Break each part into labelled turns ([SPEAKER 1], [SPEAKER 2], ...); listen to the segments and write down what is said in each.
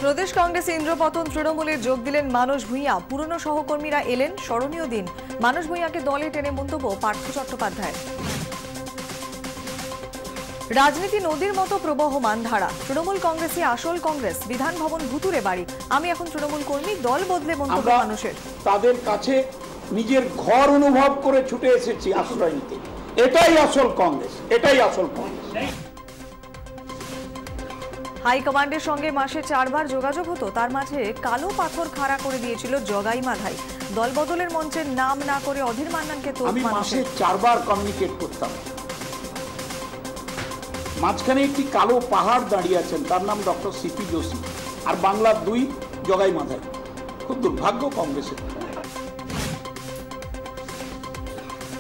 [SPEAKER 1] প্রদেশ কংগ্রেস ইন্দ্রপতন তৃণমূলে যোগ দিলেন মানস ভূঁইয়া। পুরনো সহকর্মীরা এলেন, স্মরণীয় দিন। মানস ভূঁইয়াকে দলে টেনে মন্তব্য পার্থ চট্টোপাধ্যায়। রাজনীতি নদীর মতো প্রবহমান ধারা। তৃণমূল কংগ্রেসই আসল কংগ্রেস। বিধান ভবন ভুতুরে বাড়ি। আমি এখন তৃণমূল কর্মী, দল বদলে মন্তব্য মানুষের।
[SPEAKER 2] তাদের কাছে নিজের ঘর অনুভব করে ছুটে এসেছি আশ্রয় নিতে। এটাই আসল কংগ্রেস, এটাই আসল কংগ্রেস।
[SPEAKER 1] হাইকমান্ডের সঙ্গে মাসে 4 বার যোগাযোগ হতো, তার মাঝে কালো পাথর খাড়া করে দিয়েছিল জগাই মাধাই। দল বদলের মঞ্চের নাম না করে অধীর মান্নানকে তো
[SPEAKER 2] আমি মাসে 4 বার কমিউনিকেট করতাম। মাঝখানে একটি কালো পাহাড় দাঁড়িয়ে আছেন, তার নাম ডক্টর সিপি যোশী, আর বাংলার 2 জগাই মাধাই। খুব দুর্ভাগ্য কংগ্রেসের।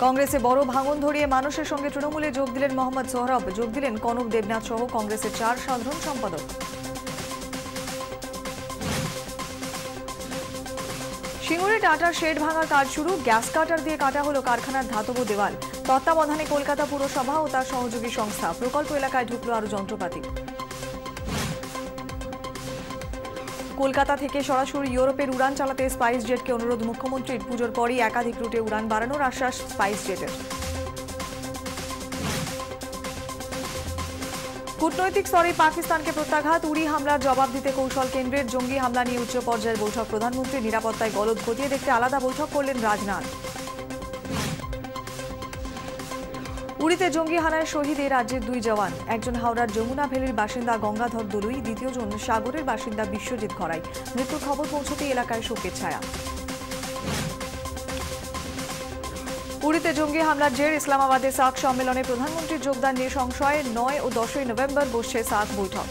[SPEAKER 1] কংগ্রেসে বড় ভাঙন ধরিয়ে মানুষের সঙ্গে তৃণমূলে যোগ দিলেন মোহাম্মদ সোহরব। যোগ দিলেন কনক দেবনাথ সহ কংগ্রেসের 4 সাধারণ সম্পাদক। সিঙ্গুরে টাটার শেড ভাঙার কাজ শুরু। গ্যাস কাটার দিয়ে কাটা হলো কারখানার ধাতব দেওয়াল। তত্ত্বাবধানে কলকাতা পুরসভা ও তার সহযোগী সংস্থা। প্রকল্প এলাকায় ঢুকলো আরো যন্ত্রপাতি। কলকাতা থেকে সরাসরি ইউরোপের উড়ান চালাতে স্পাইস জেটকে অনুরোধ মুখ্যমন্ত্রীর। পুজোর পরই একাধিক রুটে উড়ান বাড়ানোর আশ্বাস স্পাইস জেটের। কূটনৈতিক স্তরে পাকিস্তানকে প্রত্যাঘাত। উড়ি হামলার জবাব দিতে কৌশল কেন্দ্রের। জঙ্গি হামলা নিয়ে উচ্চ পর্যায়ের বৈঠক। প্রধানমন্ত্রী নিরাপত্তায় গলদ খতিয়ে দেখতে আলাদা বৈঠক করলেন রাজনাথ। উড়িতে জঙ্গি হানায় শহীদ এই রাজ্যের 2 জওয়ান। একজন হাওড়ার যমুনা ভ্যালির বাসিন্দা গঙ্গাধর দলুই, দ্বিতীয়জন সাগরের বাসিন্দা বিশ্বজিৎ ঘরাই। মৃত্যুর খবর পৌঁছতেই এলাকায় শোকের ছায়া। উড়িতে জঙ্গি হামলার জের। ইসলামাবাদে সার্ক সম্মেলনে প্রধানমন্ত্রীর যোগদান নিয়ে সংশয়। 9 ও 10 নভেম্বর বসছে সার্ক বৈঠক।